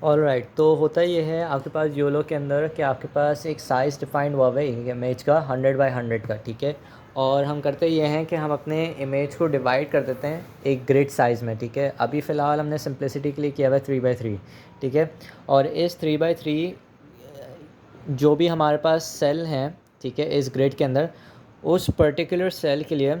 Alright, तो होता ये है आपके पास योलो के अंदर कि आपके पास एक साइज़ डिफाइंड हुआ है एक इमेज का 100 बाई 100 का, ठीक है। और हम करते ये हैं कि हम अपने इमेज को डिवाइड कर देते हैं एक ग्रिड साइज़ में, ठीक है। अभी फ़िलहाल हमने सिंप्लिसिटी के लिए किया हुआ है 3 बाई 3, ठीक है। और इस 3 बाई 3 जो भी हमारे पास सेल हैं, ठीक है, इस ग्रिड के अंदर, उस पर्टिकुलर सेल के लिए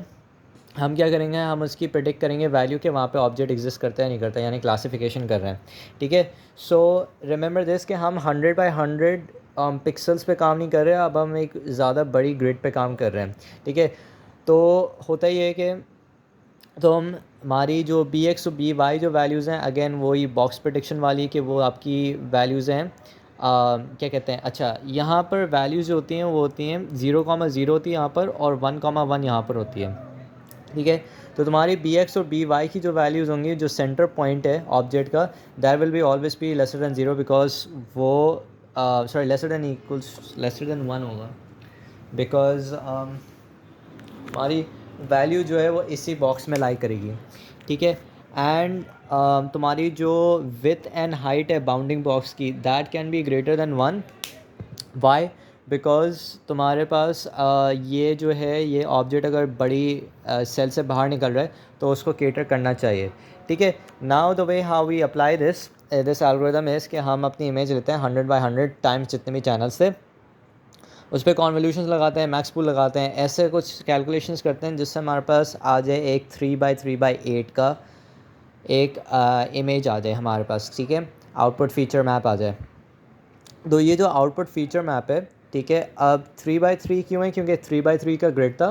हम क्या करेंगे, हम उसकी प्रिडिक्ट करेंगे वैल्यू के वहाँ पे ऑब्जेक्ट एग्जिस्ट करता है नहीं करता, यानी क्लासिफिकेशन कर रहे हैं, ठीक है। सो रिमेंबर दिस कि हम 100 बाई 100 पिक्सल्स पे काम नहीं कर रहे हैं, अब हम एक ज़्यादा बड़ी ग्रिड पे काम कर रहे हैं, ठीक है। तो होता ही है कि तो हम हमारी जो बी एक्स और बी वाई जो वैल्यूज़ हैं, अगेन वही बॉक्स प्रिडिक्शन वाली कि वो आपकी वैल्यूज़ हैं, क्या कहते हैं, अच्छा, यहाँ पर वैल्यूज़ जो होती हैं वो होती हैं 0,0 होती है यहाँ पर, और 1,1 यहाँ पर होती है, ठीक है। तो तुम्हारी बी एक्स और बी वाई की जो वैल्यूज़ होंगी, जो सेंटर पॉइंट है ऑब्जेक्ट का, that will be always be lesser than 0, because वो sorry lesser than equals lesser than 1 होगा, बिकॉज हमारी वैल्यू जो है वो इसी बॉक्स में लाई करेगी, ठीक है। एंड तुम्हारी जो विथ एंड हाइट है बाउंडिंग बॉक्स की, that can be greater than 1। Why? Because तुम्हारे पास ये जो है, ये ऑब्जेक्ट अगर बड़ी सेल से बाहर निकल रहा है तो उसको केटर करना चाहिए, ठीक है। Now the way how we apply this this algorithm is कि हम अपनी इमेज लेते हैं 100 बाई 100 टाइम्स जितने भी चैनल्स थे, उस पर कॉन्वोल्यूशंस लगाते हैं, मैक्स पूल लगाते हैं, ऐसे कुछ कैलकुलेशंस करते हैं जिससे हमारे पास आ जाए एक 3 बाई 3 बाई 8 का एक इमेज आ जाए हमारे पास, ठीक है, आउटपुट फीचर मैप आ जाए। तो ये जो आउटपुट फीचर मैप है, ठीक है, अब 3 बाई 3 क्यों है, क्योंकि 3 बाई 3 का ग्रिड था,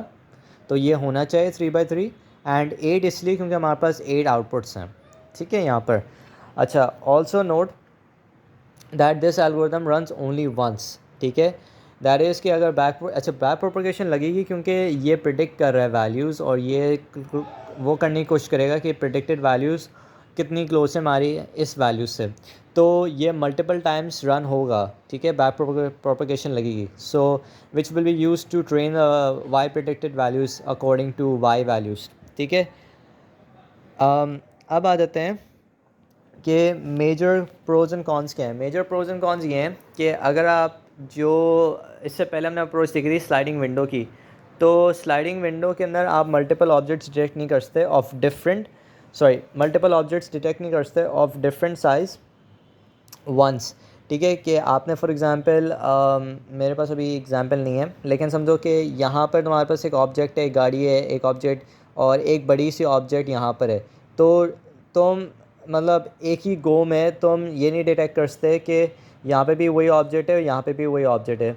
तो ये होना चाहिए 3 बाई 3। एंड 8 इसलिए क्योंकि हमारे पास 8 आउटपुट्स हैं, ठीक है, यहाँ पर। अच्छा, also note that this algorithm runs only once, ठीक है। दैट इज़ कि अगर बैक प्रोपगेशन लगेगी, क्योंकि ये प्रिडिक्ट कर रहा है वैल्यूज़, और ये वो करने की कोशिश करेगा कि प्रिडिक्टेड वैल्यूज़ कितनी क्लोज है हमारी इस वैल्यू से, तो ये मल्टीपल टाइम्स रन होगा, ठीक है, बैक प्रोपगेशन लगेगी। So which will be use to train Y predicted values according to Y values, ठीक है। अब आ जाते हैं कि मेजर प्रोज एंड कॉन्स क्या है। मेजर प्रोज एंड कॉन्स ये हैं कि अगर आप जो इससे पहले हमने अप्रोच देखी थी स्लाइडिंग विंडो की, तो स्लाइडिंग विंडो के अंदर आप मल्टीपल ऑब्जेक्ट्स डिटेक्ट नहीं कर सकते of different multiple objects detect नहीं कर सकते ऑफ डिफरेंट साइज़ वंस, ठीक है। कि आपने फॉर एग्ज़ाम्पल मेरे पास अभी एग्ज़ाम्पल नहीं है, लेकिन समझो कि यहाँ पर तुम्हारे पास एक ऑब्जेक्ट है, एक गाड़ी है, एक ऑब्जेक्ट, और एक बड़ी सी ऑब्जेक्ट यहाँ पर है। तो तुम मतलब एक ही गो में तुम ये नहीं डिटेक्ट कर सकते कि यहाँ पे भी वही ऑब्जेक्ट है और यहाँ पे भी वही ऑब्जेक्ट है,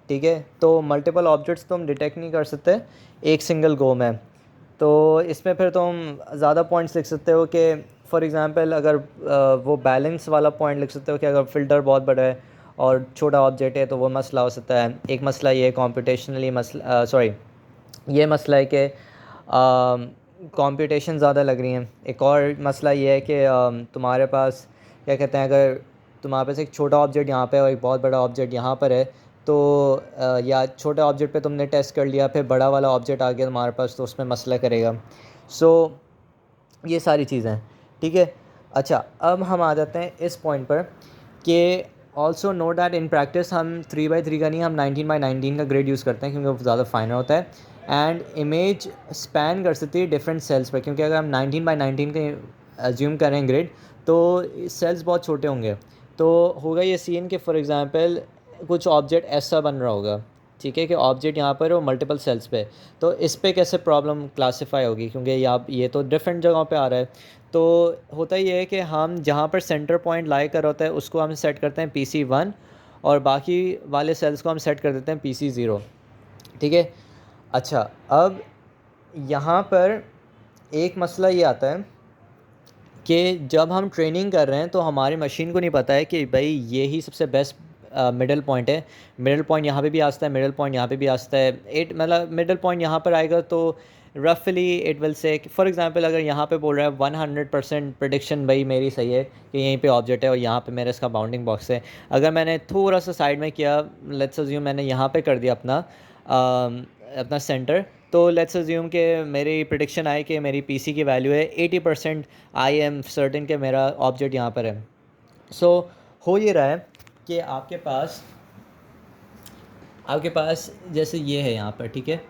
ठीक है। तो मल्टीपल ऑब्जेक्ट्स तुम डिटेक्ट नहीं कर सकते एक सिंगल गो में। तो इसमें फिर तुम ज़्यादा पॉइंट्स लिख सकते हो कि फॉर एग्ज़ाम्पल अगर वो बैलेंस वाला पॉइंट लिख सकते हो कि अगर फ़िल्टर बहुत बड़ा है और छोटा ऑब्जेक्ट है तो वो मसला हो सकता है। एक मसला ये कॉम्पिटिशनली मसला ये मसला है कि कंप्यूटेशन ज़्यादा लग रही हैं। एक और मसला ये है कि तुम्हारे पास क्या कहते हैं, अगर तुम्हारे पास एक छोटा ऑब्जेक्ट यहाँ पे और एक बहुत बड़ा ऑब्जेक्ट यहाँ पर है, तो या छोटे ऑब्जेक्ट पे तुमने टेस्ट कर लिया, फिर बड़ा वाला ऑब्जेक्ट आ गया तुम्हारे पास, तो उसमें मसला करेगा। सो ये सारी चीज़ें हैं, ठीक है। अच्छा, अब हम आ जाते हैं इस पॉइंट पर कि also note that in practice हम 3 बाई 3 का नहीं, हम 19 बाई 19 का ग्रेड यूज़ करते हैं, क्योंकि वो ज़्यादा फाइनर होता है एंड इमेज स्पैन कर सकती है डिफरेंट सेल्स पर। क्योंकि अगर हम 19 बाई 19 का एज्यूम करें ग्रिड, तो सेल्स बहुत छोटे होंगे। तो होगा ये सीन कि फॉर एग्ज़ाम्पल कुछ ऑब्जेक्ट ऐसा बन रहा होगा, ठीक है, कि ऑब्जेक्ट यहाँ पर हो मल्टीपल सेल्स पे, तो इस पे कैसे प्रॉब्लम क्लासिफाई होगी, क्योंकि ये तो डिफरेंट जगहों पे आ रहा है। तो होता ये है कि हम जहाँ पर सेंटर पॉइंट लाई कर होता है उसको हम सेट करते हैं PC1, और बाकी वाले सेल्स को हम सेट कर देते हैं PC0, ठीक है। अच्छा, अब यहाँ पर एक मसला ये आता है कि जब हम ट्रेनिंग कर रहे हैं तो हमारी मशीन को नहीं पता है कि भाई ये ही सबसे बेस्ट मिडल पॉइंट है। मिडल पॉइंट यहाँ पे भी आ सकता है, मिडल पॉइंट यहाँ पे भी आ सकता है। एट मतलब मिडल पॉइंट यहाँ पर आएगा तो रफली it will say, for example अगर यहाँ पे बोल रहा है 100% प्रिडिक्शन भाई मेरी सही है कि यहीं पे ऑब्जेक्ट है और यहाँ पे मेरा इसका बाउंडिंग बॉक्स है। अगर मैंने थोड़ा सा साइड में किया, लेट्स अज्यूम मैंने यहाँ पे कर दिया अपना सेंटर, तो लेट्स अज्यूम कि मेरी प्रिडिक्शन आई कि मेरी PC की वैल्यू है 80%, आई एम सर्टेन कि मेरा ऑब्जेक्ट यहाँ पर है। सो हो ये रहा है कि आपके पास जैसे ये है यहाँ पर, ठीक है,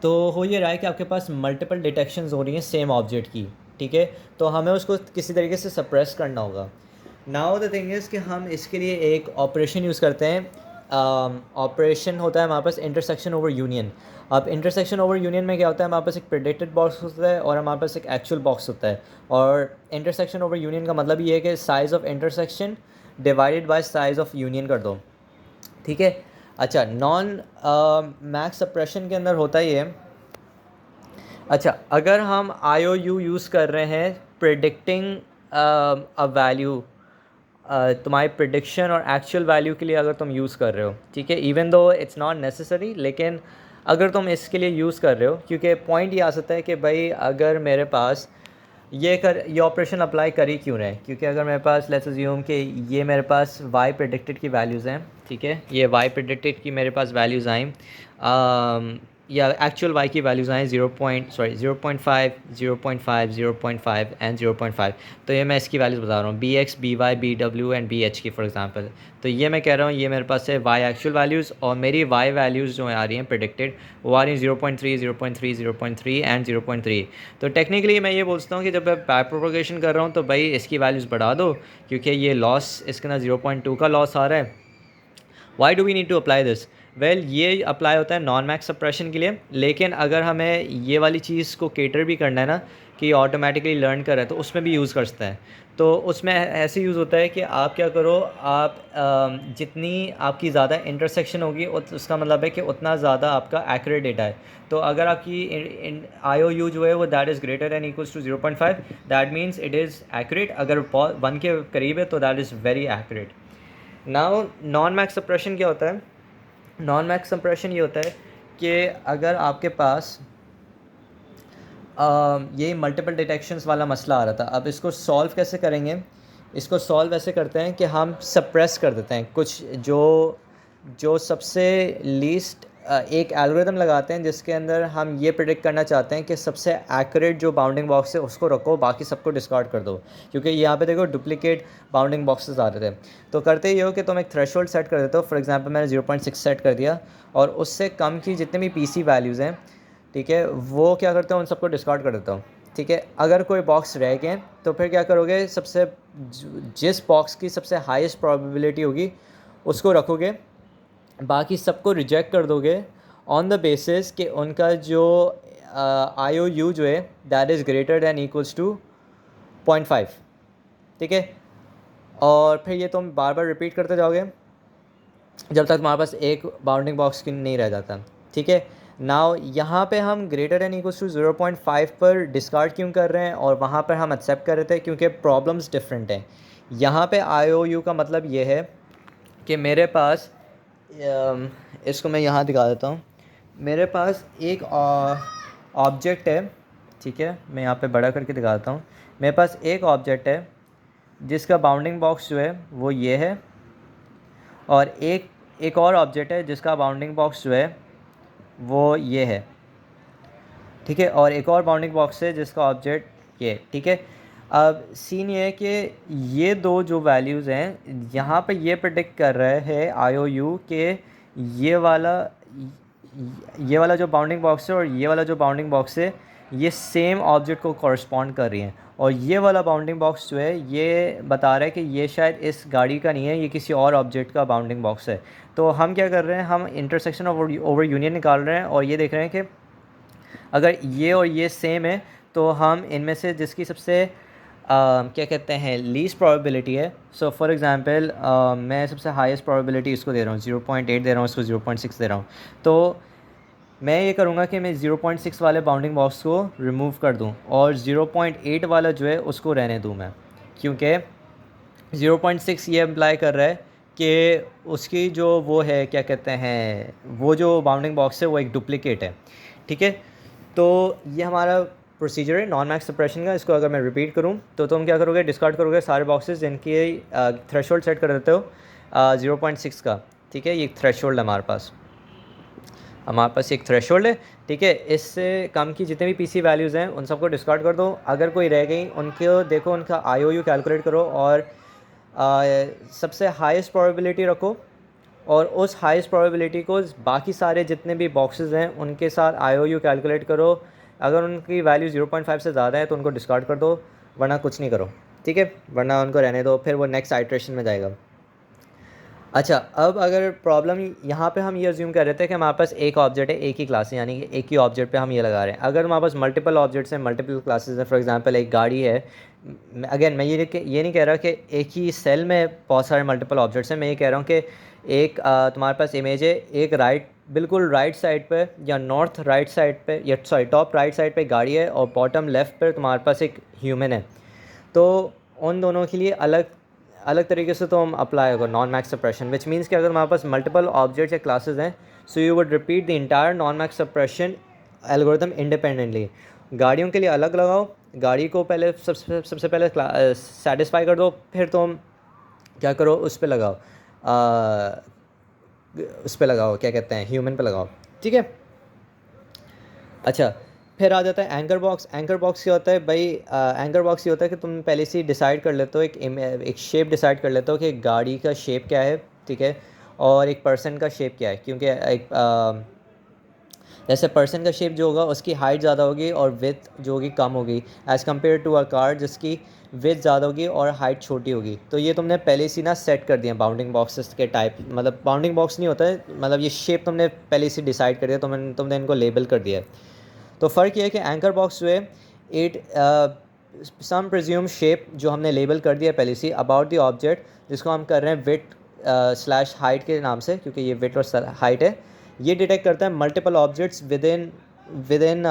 तो हो ये रहा है कि आपके पास मल्टीपल डिटेक्शंस हो रही हैं सेम ऑब्जेक्ट की, ठीक है, तो हमें उसको किसी तरीके से सप्रेस करना होगा। नाउ द थिंग इज़ कि हम इसके लिए एक ऑपरेशन यूज़ करते हैं। ऑपरेशन होता है हमारे पास इंटरसेक्शन ओवर यूनियन। अब इंटरसेक्शन ओवर यूनियन में क्या होता है, हमारे पास एक प्रेडिक्टेड बॉक्स होता है और हमारे पास एक एक्चुअल बॉक्स होता है। और इंटरसेक्शन ओवर यूनियन का मतलब ये है कि size of intersection divided by size of union कर दो, ठीक है। अच्छा, नॉन मैक्स सप्रेशन के अंदर होता ही है। अच्छा, अगर हम आई ओ यू यूज़ कर रहे हैं प्रिडिक्टिंग अ वैल्यू, तुम्हारी प्रिडिक्शन और एक्चुअल वैल्यू के लिए अगर तुम यूज़ कर रहे हो, ठीक है, even though it's not necessary, लेकिन अगर तुम इसके लिए यूज़ कर रहे हो, क्योंकि पॉइंट ये आ सकता है कि भाई अगर मेरे पास ये ऑपरेशन अप्लाई कर ही क्यों रहे हैं, क्योंकि अगर मेरे पास लेट्स अज्यूम कि ये मेरे पास वाई प्रेडिक्टेड की वैल्यूज़ हैं, ठीक है, ये वाई प्रेडिक्टेड की मेरे पास वैल्यूज़ आई या एक्चुअल वाई की वैल्यूज़ आएँ 0.5, 0.5, 0.5 एंड 0.5। तो ये मैं इसकी वैल्यूज़ बता रहा हूँ, b x, b y, b डब्ल्यू एंड बी एच की फॉर एग्जांपल। तो ये मैं कह रहा हूँ ये मेरे पास है वाई एक्चुअल वैल्यूज़, और मेरी वाई वैल्यूज़ जो आ रही हैं प्रेडिक्टेड वो आ रही हैं 0.3, 0.3, 0.3 एंड 0.3। तो टेक्निकली मैं ये बोलता हूँ कि जब मैं बैक प्रोपोगेशन कर रहा हूँ तो भाई इसकी वैल्यूज़ बढ़ा दो, क्योंकि ये लॉस इसके अंदर 0.2 का लॉस आ रहा है। Why do we need to apply this? Well, ये अप्लाई होता है नॉन मैक्स सप्रेशन के लिए, लेकिन अगर हमें ये वाली चीज़ को केटर भी करना है ना कि ऑटोमेटिकली लर्न कर रहा है, तो उसमें भी यूज़ कर सकते हैं। तो उसमें ऐसे यूज़ होता है कि आप क्या करो, आप जितनी आपकी ज़्यादा इंटरसेक्शन होगी उसका मतलब है कि उतना ज़्यादा आपका एक्यूरेट डेटा है। तो अगर आपकी आई ओ यू जो है वो that is greater than equals to 0.5, that means it is accurate. अगर 1 के करीब है तो that is very accurate. Now non max suppression क्या होता है? नॉन मैक्स सप्रेशन ये होता है कि अगर आपके पास ये मल्टीपल डिटेक्शंस वाला मसला आ रहा था, अब इसको सॉल्व कैसे करेंगे? इसको सॉल्व ऐसे करते हैं कि हम सप्रेस कर देते हैं कुछ जो जो सबसे लीस्ट एक एल्गोरिदम लगाते हैं जिसके अंदर हम ये प्रेडिक्ट करना चाहते हैं कि सबसे एक्यूरेट जो बाउंडिंग बॉक्स है उसको रखो, बाकी सबको डिस्कार्ड कर दो, क्योंकि यहाँ पे देखो डुप्लीकेट बाउंडिंग बॉक्सेस आ रहे थे। तो करते ये हो कि तुम एक थ्रेशोल्ड सेट कर देते हो, फॉर एग्जांपल मैंने 0.6 सेट कर दिया, और उससे कम की जितने भी पीसी वैल्यूज़ हैं, ठीक है, वो क्या करते हो, उन सबको डिस्कार्ड कर देता हूँ, ठीक है। अगर कोई बॉक्स रह गए तो फिर क्या करोगे, जिस बॉक्स की सबसे हाईएस्ट प्रोबेबिलिटी होगी उसको रखोगे, बाकी सबको रिजेक्ट कर दोगे ऑन द बेसिस कि उनका जो आई ओ यू जो है that is greater than equals to 0.5, ठीक है। और फिर ये तुम बार बार रिपीट करते जाओगे जब तक हमारे पास एक बाउंडिंग बॉक्स की नहीं रह जाता, ठीक है। नाउ यहाँ पे हम ग्रेटर दैन इक्वल्स टू 0.5 पर डिस्कार्ड क्यों कर रहे हैं और वहाँ पर हम एक्सेप्ट कर रहे थे, क्योंकि प्रॉब्लम्स डिफरेंट हैं। यहाँ पे आई ओ यू का मतलब ये है कि मेरे पास इसको मैं यहाँ दिखा देता हूँ, मेरे पास एक ऑब्जेक्ट है, ठीक है, मैं यहाँ पे बड़ा करके दिखा देता हूँ। मेरे पास एक ऑब्जेक्ट है जिसका बाउंडिंग बॉक्स जो है वो ये है, और एक और ऑब्जेक्ट है जिसका बाउंडिंग बॉक्स जो है वो ये है, ठीक है, और एक और बाउंडिंग बॉक्स है जिसका ऑब्जेक्ट ये, ठीक है। अब सीन ये है कि ये दो जो वैल्यूज़ हैं यहाँ पे ये प्रेडिक्ट कर रहे हैं आई ओ यू के ये वाला जो बाउंडिंग बॉक्स है और ये वाला जो बाउंडिंग बॉक्स है ये सेम ऑब्जेक्ट को कॉरस्पॉन्ड कर रही हैं, और ये वाला बाउंडिंग बॉक्स जो है ये बता रहा है कि ये शायद इस गाड़ी का नहीं है, ये किसी और ऑब्जेक्ट का बाउंडिंग बॉक्स है। तो हम क्या कर रहे हैं, हम इंटरसेक्शन ओवर यूनियन निकाल रहे हैं और ये देख रहे हैं कि अगर ये और ये सेम है तो हम इनमें से जिसकी सबसे क्या कहते हैं लीस्ट प्रोबेबिलिटी है, सो फॉर एग्जांपल मैं सबसे हाईएस्ट प्रोबेबिलिटी इसको दे रहा हूँ 0.8 दे रहा हूँ, इसको 0.6 दे रहा हूँ। तो मैं ये करूँगा कि मैं 0.6 वाले बाउंडिंग बॉक्स को रिमूव कर दूँ और 0.8 वाला जो है उसको रहने दूँ मैं, क्योंकि 0.6 ये अप्लाई कर रहा है कि उसकी जो वो है क्या कहते हैं वो जो बाउंडिंग बॉक्स है वो एक डुप्लीकेट है, ठीक है। तो ये हमारा प्रोसीजर है नॉन मैक्स सप्रेशन का। इसको अगर मैं रिपीट करूँ तो तुम क्या करोगे, डिस्कार्ड करोगे सारे बॉक्सेस जिनकी थ्रेशोल्ड सेट कर देते हो 0.6 का, ठीक है। ये एक थ्रेशोल्ड है हमारे पास एक थ्रेशोल्ड है, ठीक है। इससे कम की जितने भी पीसी वैल्यूज़ हैं उन सबको डिस्कार्ड कर दो, अगर कोई रह गई उनको देखो, उनका आईओयू कैलकुलेट करो, और सबसे हाईएस्ट प्रोबेबिलिटी रखो और उस हाईएस्ट प्रोबेबिलिटी को बाकी सारे जितने भी बॉक्सेस हैं उनके साथ IOU कैलकुलेट करो। अगर उनकी वैल्यू 0.5 से ज़्यादा है तो उनको डिस्कार्ड कर दो, वरना कुछ नहीं करो, ठीक है, वरना उनको रहने दो, फिर वो नेक्स्ट आइट्रेशन में जाएगा। अच्छा, अब अगर प्रॉब्लम यहाँ पे हम ये अज्यूम कर रहे थे कि हमारे पास एक ऑब्जेक्ट है, एक ही क्लास है, यानी कि एक ही ऑब्जेक्ट पे हम ये लगा रहे हैं। अगर हमारे पास मल्टीपल ऑब्जेक्ट्स हैं, मल्टीपल क्लासेस हैं, फॉर एग्जांपल एक गाड़ी है, अगेन मैं ये नहीं कह रहा कि एक ही सेल में बहुत सारे मल्टीपल ऑब्जेक्ट्स हैं, मैं ये कह रहा हूँ कि एक तुम्हारे पास इमेज है, एक बिल्कुल राइट साइड पे या नॉर्थ राइट साइड पे या सॉरी टॉप राइट साइड पे गाड़ी है और बॉटम लेफ़्ट पर तुम्हारे पास एक ह्यूमन है। तो उन दोनों के लिए अलग अलग तरीके से तो हम अप्लाई होगा non max suppression, which means कि अगर हमारे पास मल्टीपल ऑब्जेक्ट्स या क्लासेस हैं, so you would repeat the entire non max suppression algorithm independently. गाड़ियों के लिए अलग लगाओ, गाड़ी को पहले सबसे पहले सेटिस्फाई कर दो, फिर तुम क्या करो उस पर लगाओ, क्या कहते हैं, ह्यूमन पे लगाओ, ठीक है। अच्छा, फिर आ जाता है एंकर बॉक्स। एंकर बॉक्स क्या होता है भाई? एंकर बॉक्स ये होता है कि तुम पहले से ही डिसाइड कर लेते हो, एक शेप डिसाइड कर लेते हो कि गाड़ी का शेप क्या है, ठीक है, और एक पर्सन का शेप क्या है, क्योंकि एक जैसे पर्सन का शेप जो होगा उसकी हाइट ज़्यादा होगी और विड्थ जो होगी कम होगी, as compare to a car जिसकी विड्थ ज़्यादा होगी और हाइट छोटी होगी। तो ये तुमने पहले से ना सेट कर दिया बाउंडिंग बॉक्सेस के टाइप, मतलब बाउंडिंग बॉक्स नहीं होता है, मतलब ये शेप तुमने पहले से डिसाइड कर दिया, तुमने इनको लेबल कर दिया है। तो फ़र्क ये है कि एंकर बॉक्स जो है इट सम प्रिज्यूम शेप जो हमने लेबल कर दिया पहले से अबाउट द ऑब्जेक्ट, जिसको हम कर रहे हैं विड्थ स्लैश हाइट के नाम से, क्योंकि ये विड्थ और हाइट है। ये डिटेक्ट करता है मल्टीपल ऑब्जेक्ट्स विद इन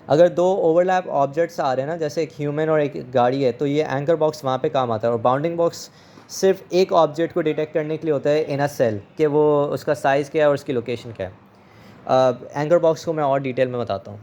अगर दो ओवरलैप ऑब्जेक्ट्स आ रहे हैं ना, जैसे एक ह्यूमन और एक गाड़ी है, तो ये एंकर बॉक्स वहाँ पे काम आता है। और बाउंडिंग बॉक्स सिर्फ एक ऑब्जेक्ट को डिटेक्ट करने के लिए होता है इन अ सेल, कि वो उसका साइज़ क्या है और उसकी लोकेशन क्या है। एंकर बॉक्स को मैं और डिटेल में बताता हूँ।